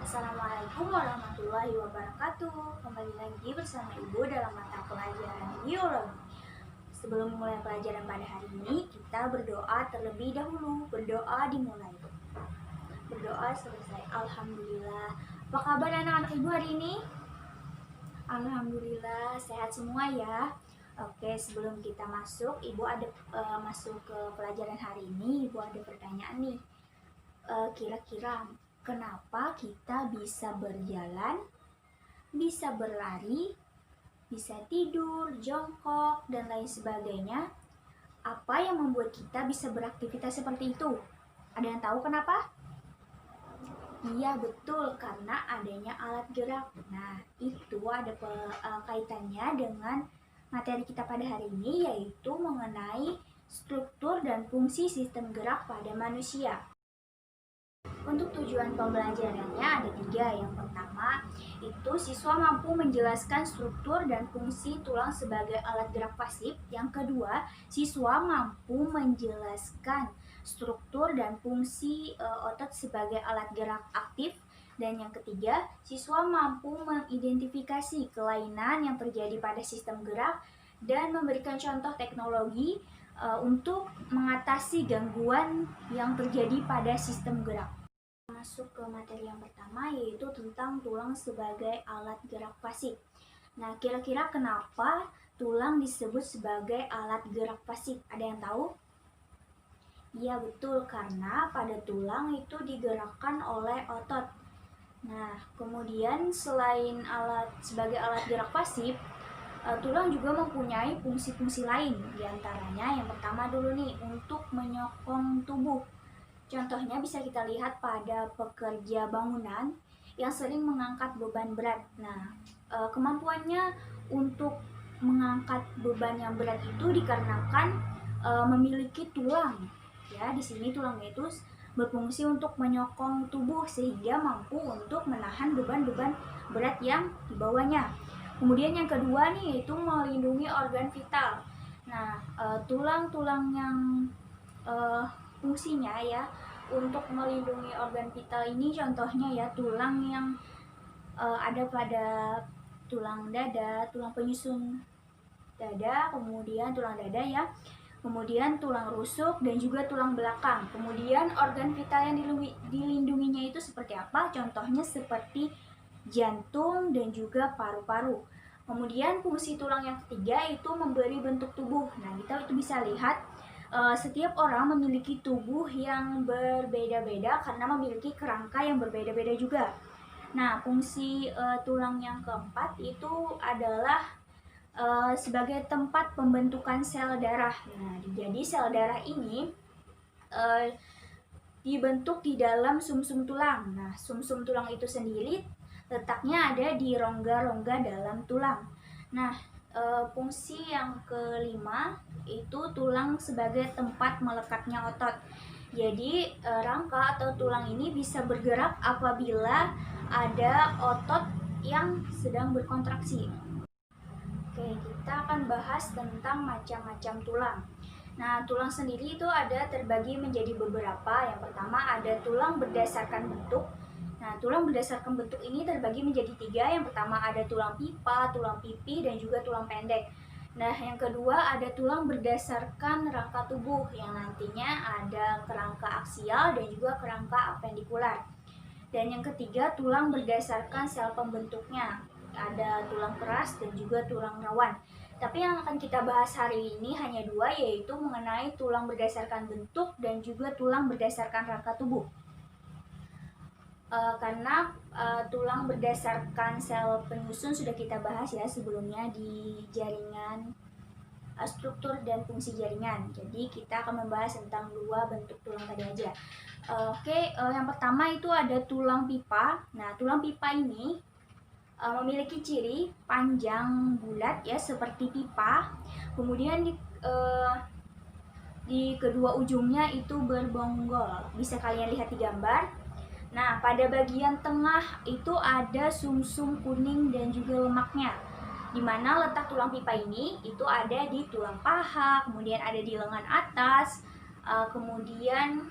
Assalamualaikum warahmatullahi wabarakatuh. Kembali lagi bersama Ibu dalam mata pelajaran biologi. Sebelum memulai pelajaran pada hari ini, kita berdoa terlebih dahulu. Berdoa dimulai. Berdoa selesai. Alhamdulillah. Apa kabar anak-anak Ibu hari ini? Alhamdulillah sehat semua ya. Oke, sebelum kita masuk, Ibu ada masuk ke pelajaran hari ini. Ibu ada pertanyaan nih. Kira-kira kenapa kita bisa berjalan, bisa berlari, bisa tidur, jongkok, dan lain sebagainya? Apa yang membuat kita bisa beraktivitas seperti itu? Ada yang tahu kenapa? Iya betul, karena adanya alat gerak. Nah, itu ada kaitannya dengan materi kita pada hari ini, yaitu mengenai struktur dan fungsi sistem gerak pada manusia. Untuk tujuan pembelajarannya ada 3. Yang pertama, itu siswa mampu menjelaskan struktur dan fungsi tulang sebagai alat gerak pasif. Yang kedua, siswa mampu menjelaskan struktur dan fungsi otot sebagai alat gerak aktif. Dan yang ketiga, siswa mampu mengidentifikasi kelainan yang terjadi pada sistem gerak dan memberikan contoh teknologi untuk mengatasi gangguan yang terjadi pada sistem gerak. Masuk ke materi yang pertama, yaitu tentang tulang sebagai alat gerak pasif. Nah, kira-kira kenapa tulang disebut sebagai alat gerak pasif? Ada yang tahu? Iya betul, karena pada tulang itu digerakkan oleh otot. Nah, kemudian selain sebagai alat gerak pasif, tulang juga mempunyai fungsi-fungsi lain. Di antaranya yang pertama dulu nih, untuk menyokong tubuh. Contohnya bisa kita lihat pada pekerja bangunan yang sering mengangkat beban berat. Nah, kemampuannya untuk mengangkat beban yang berat itu dikarenakan memiliki tulang. Ya, di sini tulangnya itu berfungsi untuk menyokong tubuh sehingga mampu untuk menahan beban-beban berat yang dibawanya. Kemudian yang kedua nih, yaitu melindungi organ vital. Nah, tulang-tulang yang fungsinya ya untuk melindungi organ vital ini contohnya ya tulang yang ada pada tulang dada, tulang penyusun dada, kemudian tulang dada ya, kemudian tulang rusuk dan juga tulang belakang. Kemudian organ vital yang dilindunginya itu seperti apa? Contohnya seperti jantung dan juga paru-paru. Kemudian fungsi tulang yang ketiga itu memberi bentuk tubuh. Nah, kita itu bisa lihat setiap orang memiliki tubuh yang berbeda-beda karena memiliki kerangka yang berbeda-beda juga. Nah, fungsi tulang yang keempat itu adalah sebagai tempat pembentukan sel darah. Nah, jadi sel darah ini dibentuk di dalam sumsum tulang. Nah, sumsum tulang itu sendiri letaknya ada di rongga-rongga dalam tulang. Nah, fungsi yang kelima itu tulang sebagai tempat melekatnya otot. Jadi rangka atau tulang ini bisa bergerak apabila ada otot yang sedang berkontraksi. Oke, kita akan bahas tentang macam-macam tulang. Nah, tulang sendiri itu ada terbagi menjadi beberapa. Yang pertama ada tulang berdasarkan bentuk. Nah, tulang berdasarkan bentuk ini terbagi menjadi 3. Yang pertama ada tulang pipa, tulang pipi, dan juga tulang pendek. Nah, yang kedua ada tulang berdasarkan rangka tubuh yang nantinya ada kerangka aksial dan juga kerangka apendikular. Dan yang ketiga tulang berdasarkan sel pembentuknya. Ada tulang keras dan juga tulang rawan. Tapi yang akan kita bahas hari ini hanya 2, yaitu mengenai tulang berdasarkan bentuk dan juga tulang berdasarkan rangka tubuh. Karena tulang berdasarkan sel penyusun sudah kita bahas ya sebelumnya di jaringan struktur dan fungsi jaringan. Jadi kita akan membahas tentang 2 bentuk tulang tadi aja. Yang pertama itu ada tulang pipa. Nah, tulang pipa ini memiliki ciri panjang bulat ya seperti pipa. Kemudian di kedua ujungnya itu berbonggol. Bisa kalian lihat di gambar. Nah, pada bagian tengah itu ada sumsum kuning dan juga lemaknya. Di mana letak tulang pipa ini itu ada di tulang paha, kemudian ada di lengan atas, kemudian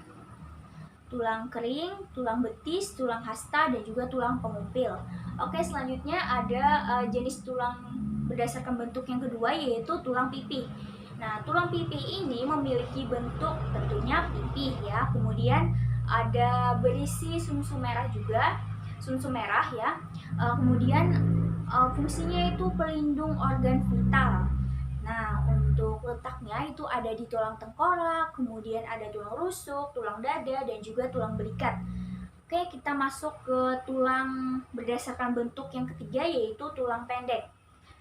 tulang kering, tulang betis, tulang hasta, dan juga tulang pengumpil. Oke, selanjutnya ada jenis tulang berdasarkan bentuk yang kedua, yaitu tulang pipih. Nah, tulang pipih ini memiliki bentuk tentunya pipih ya. Kemudian ada berisi sumsum merah juga, sumsum merah ya. Kemudian fungsinya itu pelindung organ vital. Nah, untuk letaknya itu ada di tulang tengkorak, kemudian ada tulang rusuk, tulang dada, dan juga tulang belikat. Oke, kita masuk ke tulang berdasarkan bentuk yang ketiga, yaitu tulang pendek.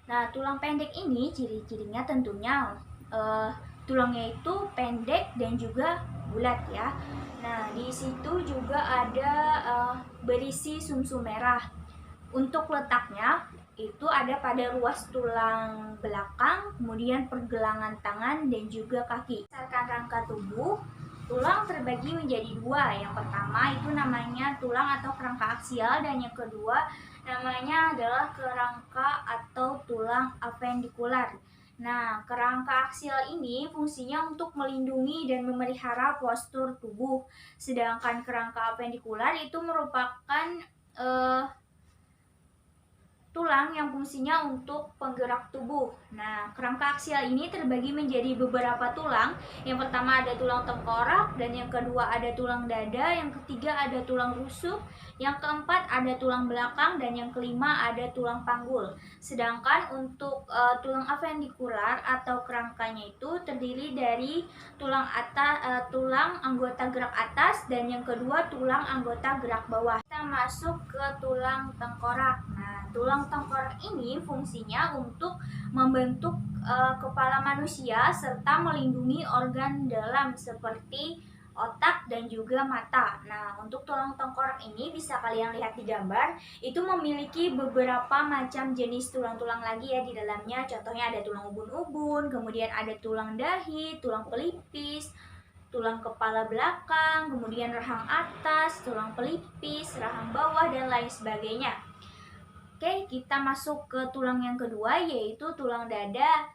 Nah, tulang pendek ini ciri-cirinya tentunya tulangnya itu pendek dan juga bulat ya. Nah, di situ juga ada berisi sumsum merah. Untuk letaknya itu ada pada ruas tulang belakang, kemudian pergelangan tangan dan juga kaki. Berdasarkan rangka tubuh, tulang terbagi menjadi dua. Yang pertama itu namanya tulang atau kerangka aksial, dan yang kedua namanya adalah kerangka atau tulang apendikular. Nah, kerangka aksial ini fungsinya untuk melindungi dan memelihara postur tubuh. Sedangkan kerangka apendikular itu merupakan tulang yang fungsinya untuk penggerak tubuh. Nah, kerangka aksial ini terbagi menjadi beberapa tulang. Yang pertama ada tulang tengkorak, dan yang kedua ada tulang dada, yang ketiga ada tulang rusuk, yang keempat ada tulang belakang, dan yang kelima ada tulang panggul. Sedangkan untuk tulang apendikular atau kerangkanya itu terdiri dari tulang atas, tulang anggota gerak atas, dan yang kedua tulang anggota gerak bawah. Kita masuk ke tulang tengkorak. Nah, tulang tengkorak ini fungsinya untuk membentuk kepala manusia serta melindungi organ dalam seperti otak dan juga mata. Nah, untuk tulang tengkorak ini bisa kalian lihat di gambar, itu memiliki beberapa macam jenis tulang-tulang lagi ya di dalamnya. Contohnya ada tulang ubun-ubun, kemudian ada tulang dahi, tulang pelipis, tulang kepala belakang, kemudian rahang atas, tulang pelipis, rahang bawah, dan lain sebagainya. Oke, kita masuk ke tulang yang kedua, yaitu tulang dada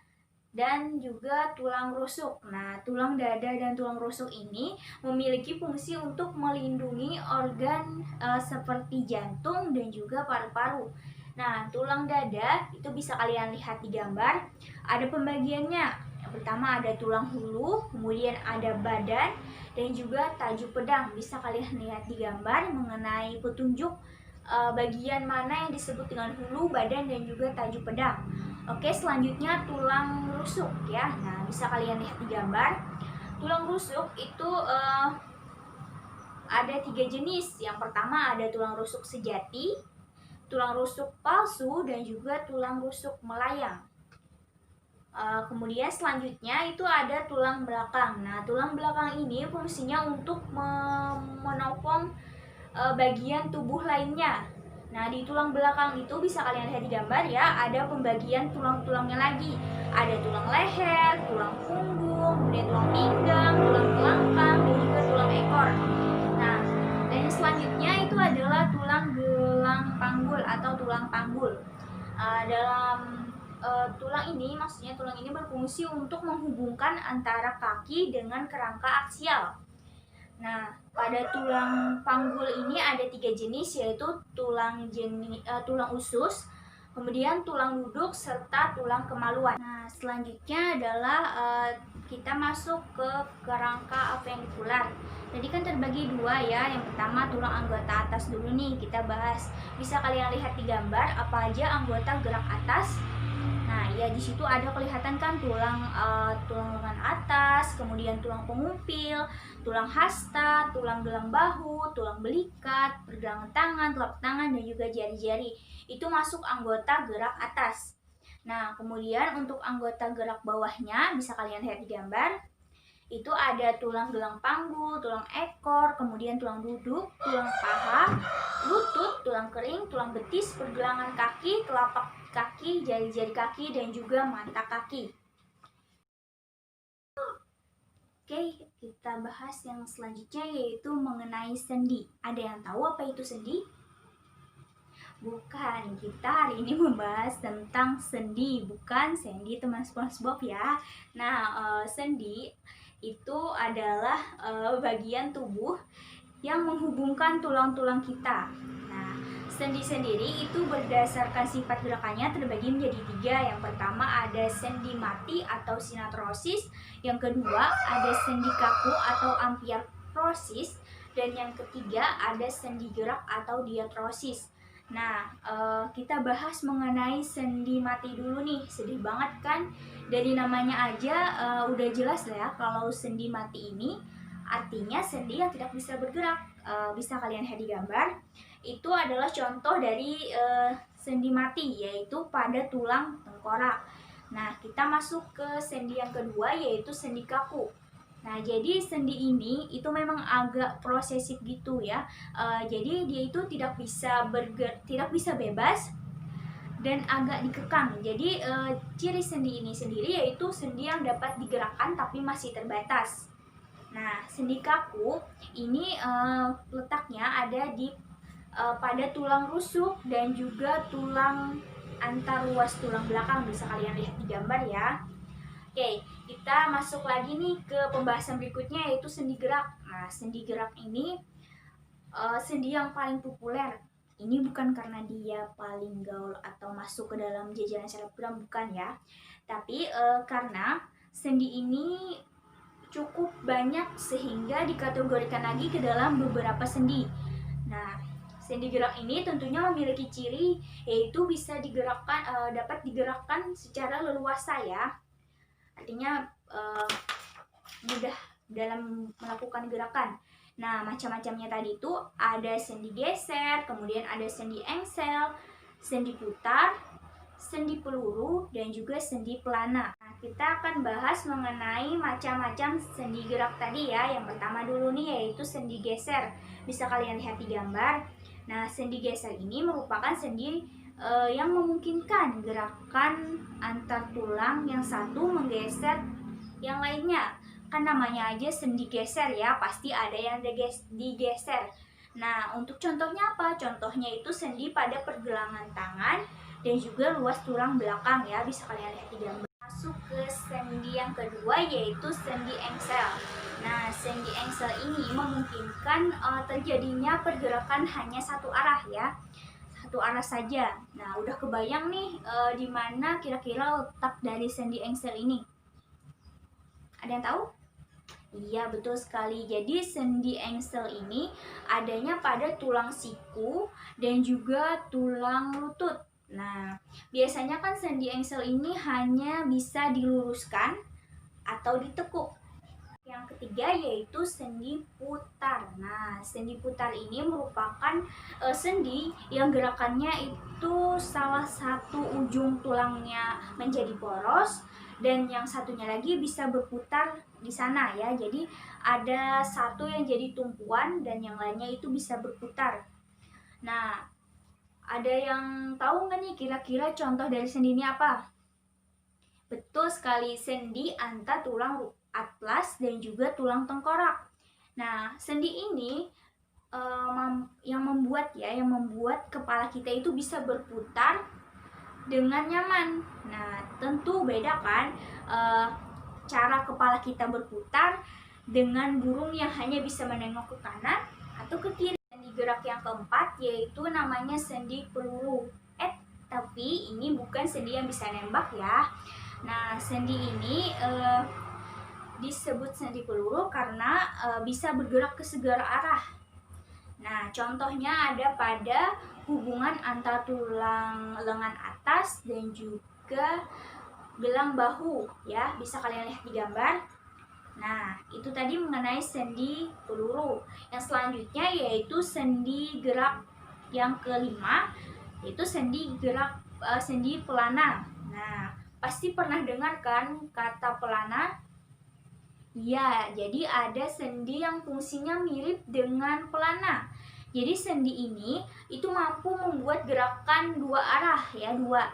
dan juga tulang rusuk. Nah, tulang dada dan tulang rusuk ini memiliki fungsi untuk melindungi organ seperti jantung dan juga paru-paru. Nah, tulang dada itu bisa kalian lihat di gambar, ada pembagiannya. Yang pertama ada tulang hulu, kemudian ada badan, dan juga tajuk pedang. Bisa kalian lihat di gambar mengenai petunjuk bagian mana yang disebut dengan hulu, badan, dan juga tajuk pedang. Oke, selanjutnya tulang rusuk ya. Nah, bisa kalian lihat di gambar. Tulang rusuk itu ada 3 jenis. Yang pertama ada tulang rusuk sejati, tulang rusuk palsu, dan juga tulang rusuk melayang. Kemudian selanjutnya itu ada tulang belakang. Nah, tulang belakang ini fungsinya untuk menopang bagian tubuh lainnya. Nah, di tulang belakang itu bisa kalian lihat di gambar ya, ada pembagian tulang-tulangnya lagi. Ada tulang leher, tulang punggung, kemudian tulang pinggang, tulang kelangkang, dan juga tulang ekor. Nah, dan yang selanjutnya itu adalah tulang gelang panggul atau tulang panggul. Tulang ini, maksudnya tulang ini berfungsi untuk menghubungkan antara kaki dengan kerangka aksial. Nah, pada tulang panggul ini ada 3 jenis, yaitu tulang usus, kemudian tulang duduk, serta tulang kemaluan. Nah, selanjutnya adalah kita masuk ke kerangka apendikular. Jadi kan terbagi 2 ya. Yang pertama tulang anggota atas dulu nih kita bahas. Bisa kalian lihat di gambar apa aja anggota gerak atas. Nah, ya di situ ada kelihatan kan tulang lengan atas, kemudian tulang pengumpil, tulang hasta, tulang gelang bahu, tulang belikat, pergelangan tangan, telapak tangan, dan juga jari-jari. Itu masuk anggota gerak atas. Nah, kemudian untuk anggota gerak bawahnya bisa kalian lihat di gambar. Itu ada tulang gelang panggul, tulang ekor, kemudian tulang duduk, tulang paha, lutut, tulang kering, tulang betis, pergelangan kaki, telapak kaki, jari-jari kaki, dan juga mata kaki. Oke, kita bahas yang selanjutnya, yaitu mengenai sendi. Ada yang tahu apa itu sendi? Bukan, kita hari ini membahas tentang sendi, bukan Sandy teman SpongeBob ya. Nah, sendi itu adalah bagian tubuh yang menghubungkan tulang-tulang kita. Nah, sendi sendiri itu berdasarkan sifat gerakannya terbagi menjadi 3. Yang pertama ada sendi mati atau sinetrosis, yang kedua ada sendi kaku atau ampiartrosis, dan yang ketiga ada sendi gerak atau diatrosis. Nah, kita bahas mengenai sendi mati dulu nih. Sedih banget kan? Dari namanya aja udah jelas lah ya kalau sendi mati ini artinya sendi yang tidak bisa bergerak. Bisa kalian lihat di gambar. Itu adalah contoh dari sendi mati, yaitu pada tulang tengkorak. Nah, kita masuk ke sendi yang kedua, yaitu sendi kaku. Nah, jadi sendi ini itu memang agak prosesif gitu ya. Jadi dia itu tidak bisa bebas dan agak dikekang. Jadi ciri sendi ini sendiri yaitu sendi yang dapat digerakkan tapi masih terbatas. Nah, sendi kaku ini letaknya ada di pada tulang rusuk dan juga tulang antar ruas tulang belakang. Bisa kalian lihat di gambar ya. Oke, kita masuk lagi nih ke pembahasan berikutnya, yaitu sendi gerak. Nah, sendi gerak ini sendi yang paling populer. Ini bukan karena dia paling gaul atau masuk ke dalam jajaran selebgram, bukan ya. Tapi karena sendi ini cukup banyak sehingga dikategorikan lagi ke dalam beberapa sendi. Nah, sendi gerak ini tentunya memiliki ciri yaitu bisa digerakkan, dapat digerakkan secara leluasa ya. Artinya mudah dalam melakukan gerakan. Nah, macam-macamnya tadi itu ada sendi geser, kemudian ada sendi engsel, sendi putar, sendi peluru, dan juga sendi pelana. Nah, kita akan bahas mengenai macam-macam sendi gerak tadi ya. Yang pertama dulu nih yaitu sendi geser. Bisa kalian lihat di gambar. Nah, sendi geser ini merupakan sendi yang memungkinkan gerakan antar tulang yang satu menggeser yang lainnya. Kan namanya aja sendi geser ya, pasti ada yang digeser. Nah, untuk contohnya apa? Contohnya itu sendi pada pergelangan tangan dan juga luas tulang belakang ya, bisa kalian lihat di gambar. Masuk ke sendi yang kedua yaitu sendi engsel. Nah, sendi engsel ini memungkinkan terjadinya pergerakan hanya satu arah ya. Satu arah saja. Nah, udah kebayang nih di mana kira-kira letak dari sendi engsel ini? Ada yang tahu? Iya, betul sekali. Jadi sendi engsel ini adanya pada tulang siku dan juga tulang lutut. Nah, biasanya kan sendi engsel ini hanya bisa diluruskan atau ditekuk. Yang ketiga yaitu sendi putar. Nah, sendi putar ini merupakan sendi yang gerakannya itu salah satu ujung tulangnya menjadi poros dan yang satunya lagi bisa berputar di sana ya. Jadi ada satu yang jadi tumpuan dan yang lainnya itu bisa berputar. Nah, ada yang tahu nggak nih kira-kira contoh dari sendi ini apa? Betul sekali, sendi antara tulang atlas dan juga tulang tengkorak. Nah, sendi ini yang membuat kepala kita itu bisa berputar dengan nyaman. Nah, tentu beda kan cara kepala kita berputar dengan burung yang hanya bisa menengok ke kanan atau ke kiri. Sendi gerak yang keempat yaitu namanya sendi peluru. Tapi ini bukan sendi yang bisa nembak ya. Nah, sendi ini disebut sendi peluru karena bisa bergerak ke segala arah. Nah, contohnya ada pada hubungan antara tulang lengan atas dan juga gelang bahu ya. Bisa kalian lihat di gambar. Nah, itu tadi mengenai sendi peluru. Yang selanjutnya yaitu sendi gerak yang kelima, yaitu sendi gerak sendi pelana. Nah, pasti pernah dengar kan kata pelana? Ya, jadi ada sendi yang fungsinya mirip dengan pelana. Jadi sendi ini itu mampu membuat gerakan dua arah ya, dua.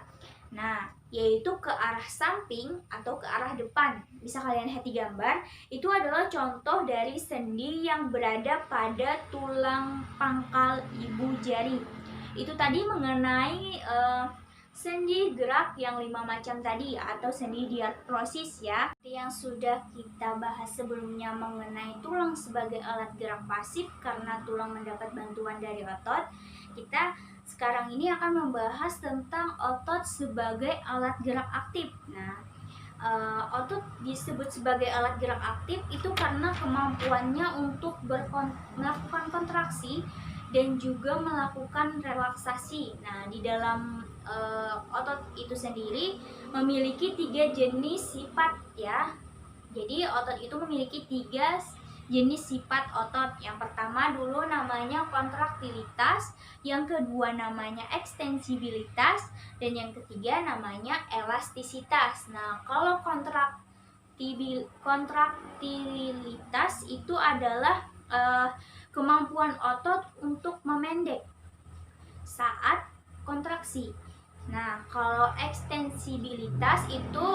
Nah, yaitu ke arah samping atau ke arah depan. Bisa kalian lihat di gambar, itu adalah contoh dari sendi yang berada pada tulang pangkal ibu jari. Itu tadi mengenai Sendi gerak yang 5 macam tadi atau sendi diartrosis ya. Yang sudah kita bahas sebelumnya mengenai tulang sebagai alat gerak pasif karena tulang mendapat bantuan dari otot. Kita sekarang ini akan membahas tentang otot sebagai alat gerak aktif. Nah, otot disebut sebagai alat gerak aktif itu karena kemampuannya untuk melakukan kontraksi dan juga melakukan relaksasi. Nah, di dalam otot itu sendiri memiliki 3 jenis sifat ya. Jadi otot itu memiliki 3 jenis sifat otot. Yang pertama dulu namanya kontraktilitas, yang kedua namanya ekstensibilitas, dan yang ketiga namanya elastisitas. Nah, kalau kontraktilitas itu adalah kemampuan otot untuk memendek saat kontraksi. Nah, kalau ekstensibilitas itu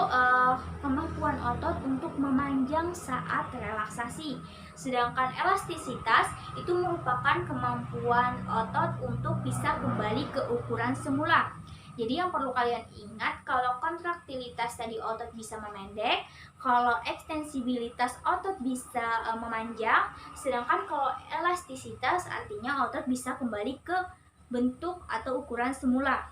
kemampuan otot untuk memanjang saat relaksasi. Sedangkan elastisitas itu merupakan kemampuan otot untuk bisa kembali ke ukuran semula. Jadi yang perlu kalian ingat, kalau kontraktilitas tadi otot bisa memendek, kalau ekstensibilitas otot bisa memanjang, sedangkan kalau elastisitas artinya otot bisa kembali ke bentuk atau ukuran semula.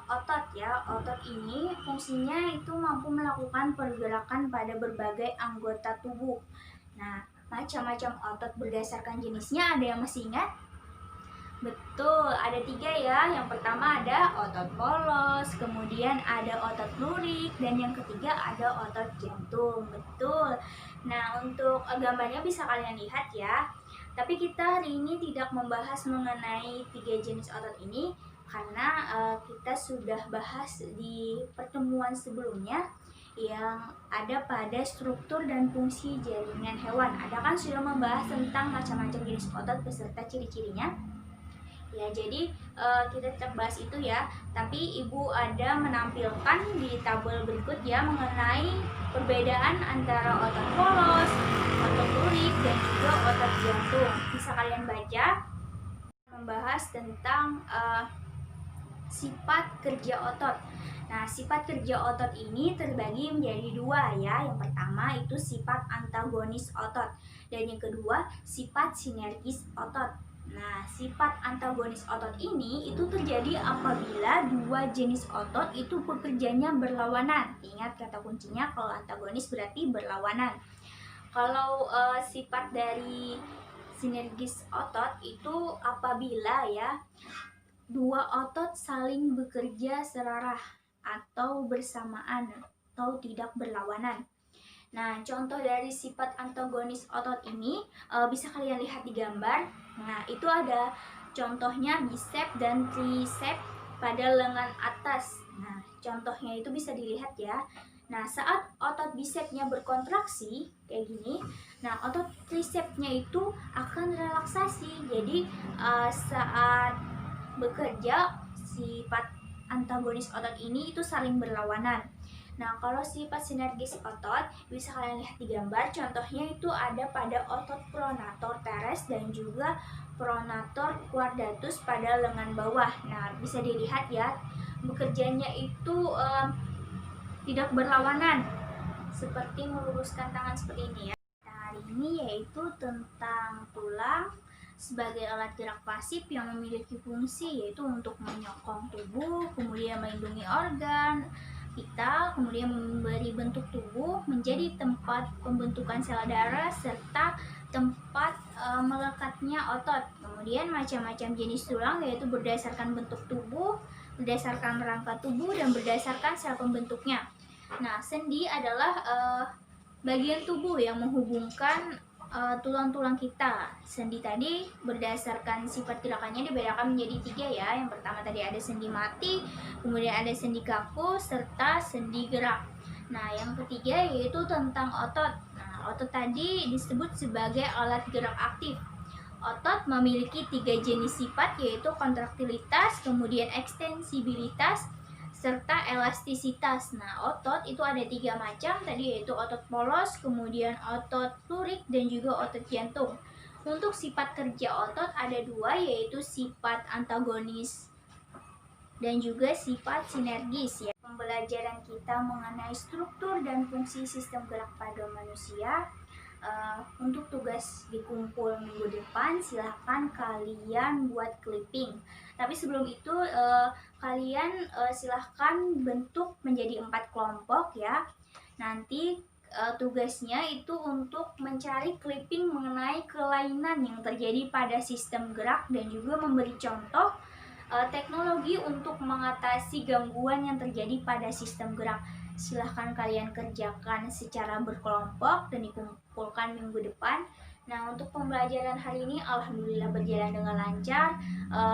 Otot ya, otot ini fungsinya itu mampu melakukan pergerakan pada berbagai anggota tubuh. Nah, macam-macam otot berdasarkan jenisnya, ada yang masih ingat? Betul, ada 3 ya. Yang pertama ada otot polos, kemudian ada otot lurik, dan yang ketiga ada otot jantung. Betul. Nah, untuk gambarnya bisa kalian lihat ya. Tapi kita hari ini tidak membahas mengenai 3 jenis otot ini karena kita sudah bahas di pertemuan sebelumnya yang ada pada struktur dan fungsi jaringan hewan. Ada kan sudah membahas tentang macam-macam jenis otot beserta ciri-cirinya. Ya, jadi kita tetap bahas itu ya. Tapi Ibu ada menampilkan di tabel berikut ya mengenai perbedaan antara otot polos, otot lurik, dan juga otot jantung. Bisa kalian baca. Membahas tentang sifat kerja otot. Nah, sifat kerja otot ini terbagi menjadi 2 ya. Yang pertama itu sifat antagonis otot, dan yang kedua sifat sinergis otot. Nah, sifat antagonis otot ini itu terjadi apabila 2 jenis otot itu bekerjanya berlawanan. Ingat kata kuncinya, kalau antagonis berarti berlawanan. Kalau sifat dari sinergis otot itu apabila ya 2 otot saling bekerja serarah atau bersamaan atau tidak berlawanan. Nah, contoh dari sifat antagonis otot ini bisa kalian lihat di gambar. Nah, itu ada contohnya bicep dan tricep pada lengan atas. Nah, contohnya itu bisa dilihat ya. Nah, saat otot bicepnya berkontraksi kayak gini, nah otot tricepnya itu akan relaksasi. Jadi saat bekerja, sifat antagonis otot ini itu saling berlawanan. Nah, kalau sifat sinergis otot bisa kalian lihat di gambar. Contohnya itu ada pada otot pronator teres dan juga pronator quadratus pada lengan bawah. Nah, bisa dilihat ya, bekerjanya itu tidak berlawanan, seperti meluruskan tangan seperti ini ya. Nah, hari ini yaitu tentang tulang sebagai alat gerak pasif yang memiliki fungsi yaitu untuk menyokong tubuh, kemudian melindungi organ vital, kemudian memberi bentuk tubuh, menjadi tempat pembentukan sel darah, serta tempat melekatnya otot. Kemudian macam-macam jenis tulang yaitu berdasarkan bentuk tubuh, berdasarkan rangka tubuh, dan berdasarkan sel pembentuknya. Nah, sendi adalah bagian tubuh yang menghubungkan tulang-tulang kita. Sendi tadi berdasarkan sifat gerakannya dibedakan menjadi 3 ya. Yang pertama tadi ada sendi mati, kemudian ada sendi kaku, serta sendi gerak. Nah, yang ketiga yaitu tentang otot. Nah, otot tadi disebut sebagai alat gerak aktif. Otot memiliki 3 jenis sifat yaitu kontraktilitas, kemudian ekstensibilitas, serta elastisitas. Nah, otot itu ada 3 macam tadi yaitu otot polos, kemudian otot lurik, dan juga otot jantung. Untuk sifat kerja otot ada 2 yaitu sifat antagonis dan juga sifat sinergis ya. Pembelajaran kita mengenai struktur dan fungsi sistem gerak pada manusia. Untuk tugas dikumpul minggu depan silahkan kalian buat clipping. Tapi sebelum itu kalian silahkan bentuk menjadi 4 kelompok ya. Nanti tugasnya itu untuk mencari clipping mengenai kelainan yang terjadi pada sistem gerak dan juga memberi contoh teknologi untuk mengatasi gangguan yang terjadi pada sistem gerak. Silahkan kalian kerjakan secara berkelompok dan dikumpulkan minggu depan. Nah, untuk pembelajaran hari ini alhamdulillah berjalan dengan lancar.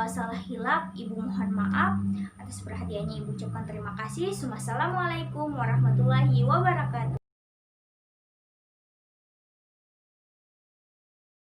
Salah hilap Ibu mohon maaf. Atas perhatiannya Ibu ucapkan terima kasih. Wassalamualaikum warahmatullahi wabarakatuh.